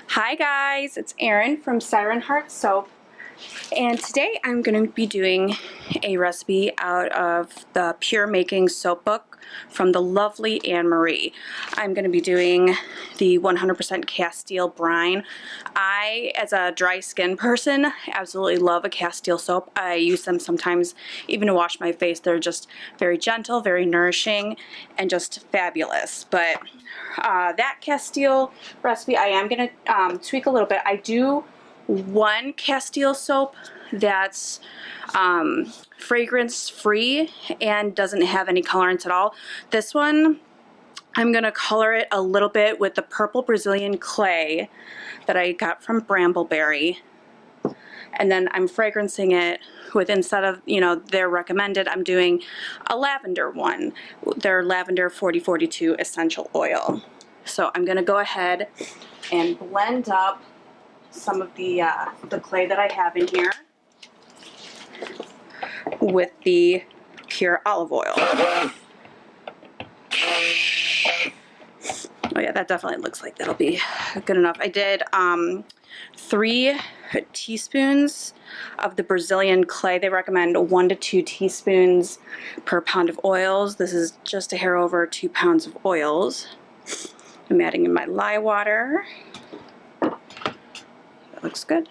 Hi guys, it's Erin from Siren Heart Soap, and today I'm going to be doing a recipe out of the Pure Making Soap Book from the lovely Anne Marie. I'm going to be doing the 100% Castile brine. I, as a dry skin person, absolutely love a Castile soap. I use them sometimes even to wash my face. They're just very gentle, very nourishing, and just fabulous. But that Castile recipe I am going to tweak a little bit. I do one Castile soap that's fragrance free and doesn't have any colorants at all. This one I'm gonna color it a little bit with the purple Brazilian clay that I got from Brambleberry, and then I'm fragrancing it with, instead of, you know, their recommended, I'm doing a lavender one, their lavender 4042 essential oil. So I'm gonna go ahead and blend up some of the clay that I have in here with the pure olive oil. Oh yeah, that definitely looks like that'll be good enough. I did 3 teaspoons of the Brazilian clay. They recommend 1 to 2 teaspoons per pound of oils. This is just a hair over 2 pounds of oils. I'm adding in my lye water. That looks good.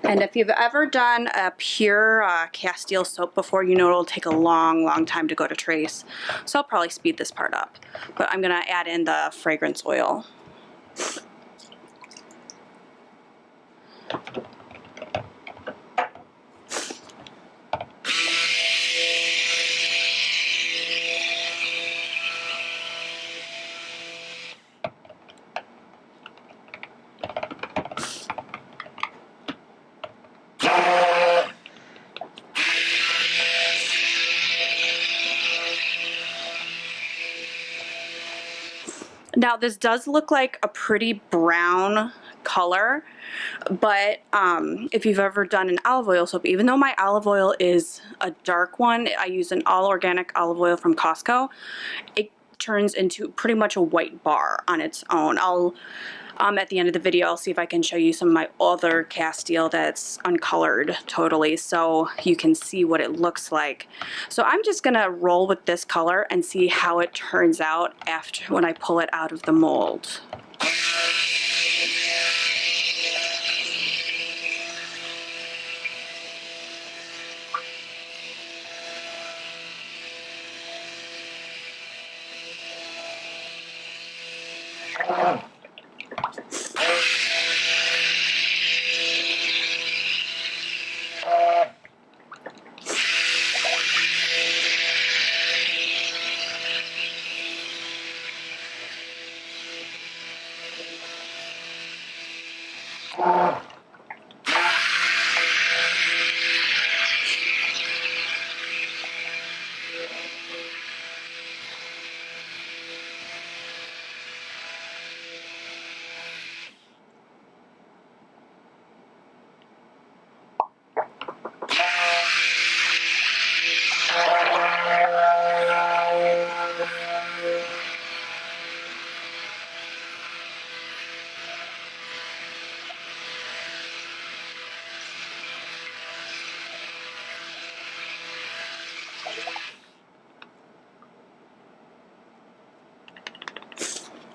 And if you've ever done a pure Castile soap before, you know it'll take a long time to go to trace. So I'll probably speed this part up. But I'm going to add in the fragrance oil. Now this does look like a pretty brown color, but if you've ever done an olive oil soap, even though my olive oil is a dark one, I use an all organic olive oil from Costco, it turns into pretty much a white bar on its own. I'll at the end of the video, I'll see if I can show you some of my other Castile that's uncolored totally, so you can see what it looks like. So I'm just gonna roll with this color and see how it turns out after, when I pull it out of the mold.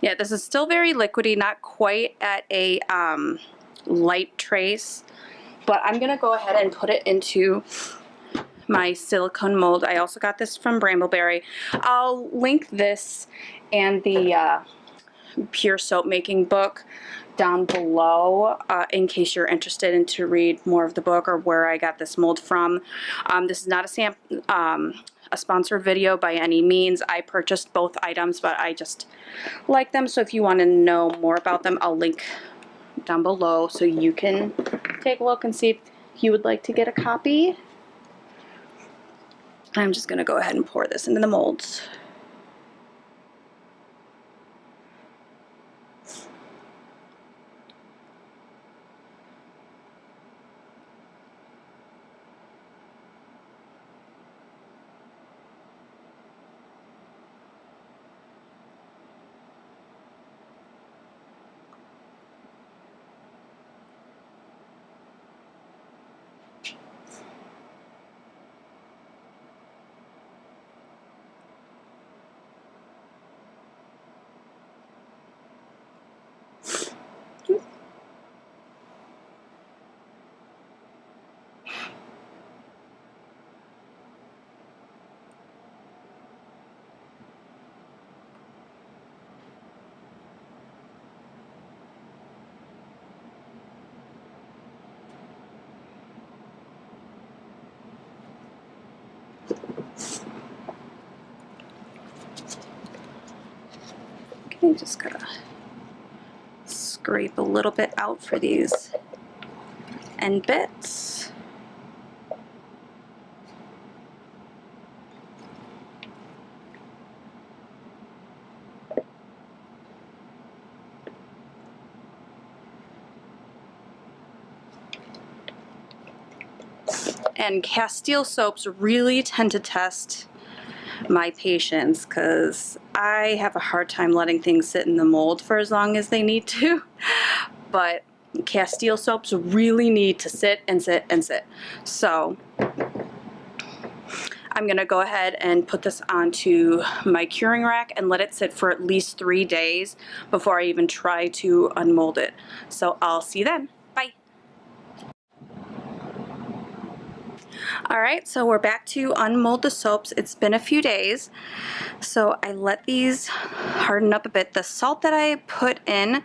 Yeah, this is still very liquidy, not quite at a light trace, but I'm gonna go ahead and put it into my silicone mold. I also got this from Brambleberry. I'll link this and the pure soap making book down below in case you're interested in to read more of the book or where I got this mold from. This is not a sponsored video by any means. I purchased both items, but I just like them, so if you want to know more about them, I'll link down below so you can take a look and see if you would like to get a copy. I'm just going to go ahead and pour this into the molds. Okay, just gotta scrape a little bit out for these end bits. And Castile soaps really tend to test my patience because I have a hard time letting things sit in the mold for as long as they need to. But Castile soaps really need to sit and sit and sit. So I'm gonna go ahead and put this onto my curing rack and let it sit for at least 3 days before I even try to unmold it. So I'll see you then. Bye. Alright, so we're back to unmold the soaps. It's been a few days, so I let these harden up a bit. The salt that I put in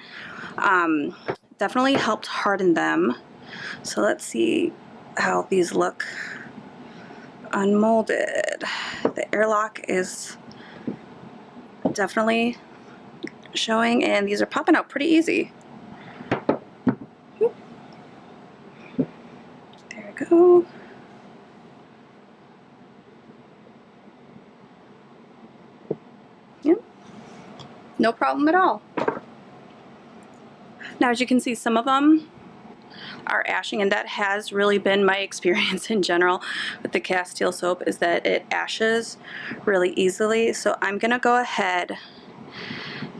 definitely helped harden them. So let's see how these look unmolded. The airlock is definitely showing, and these are popping out pretty easy. There we go. Yep, no problem at all. Now, as you can see, some of them are ashing, and that has really been my experience in general with the Castile soap, is that it ashes really easily. So I'm gonna go ahead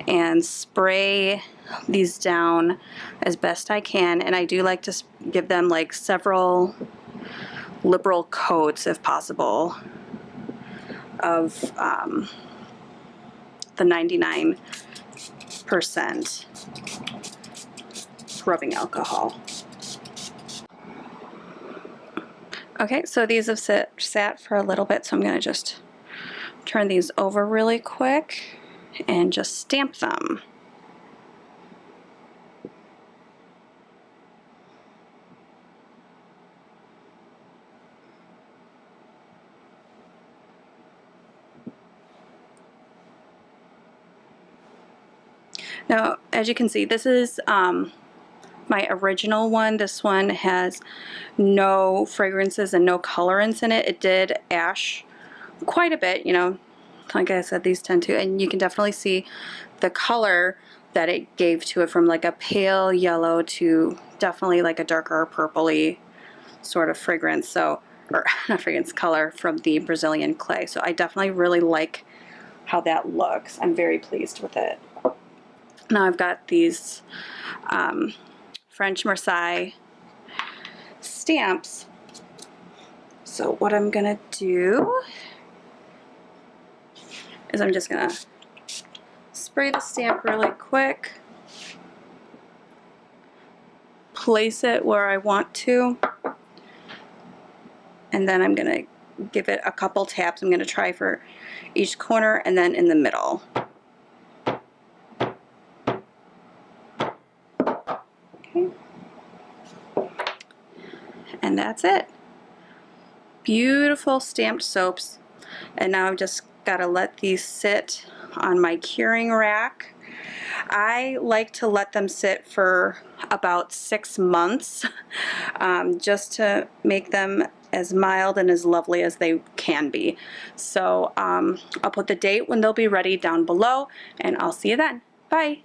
and spray these down as best I can, and I do like to give them like several liberal coats if possible of the 99% rubbing alcohol. Okay, so these have sat for a little bit, so I'm going to just turn these over really quick and just stamp them. Now, as you can see, this is my original one. This one has no fragrances and no colorants in it. It did ash quite a bit, you know, like I said, these tend to, and you can definitely see the color that it gave to it, from like a pale yellow to definitely like a darker purpley sort of fragrance, so, or not fragrance, color from the Brazilian clay. So I definitely really like how that looks. I'm very pleased with it. Now I've got these French Marseille stamps. So what I'm gonna do is I'm just gonna spray the stamp really quick, place it where I want to, and then I'm gonna give it a couple taps. I'm gonna try for each corner and then in the middle. Okay. And that's it. Beautiful stamped soaps. And now I've just got to let these sit on my curing rack. I like to let them sit for about 6 months just to make them as mild and as lovely as they can be. So I'll put the date when they'll be ready down below, and I'll see you then. Bye.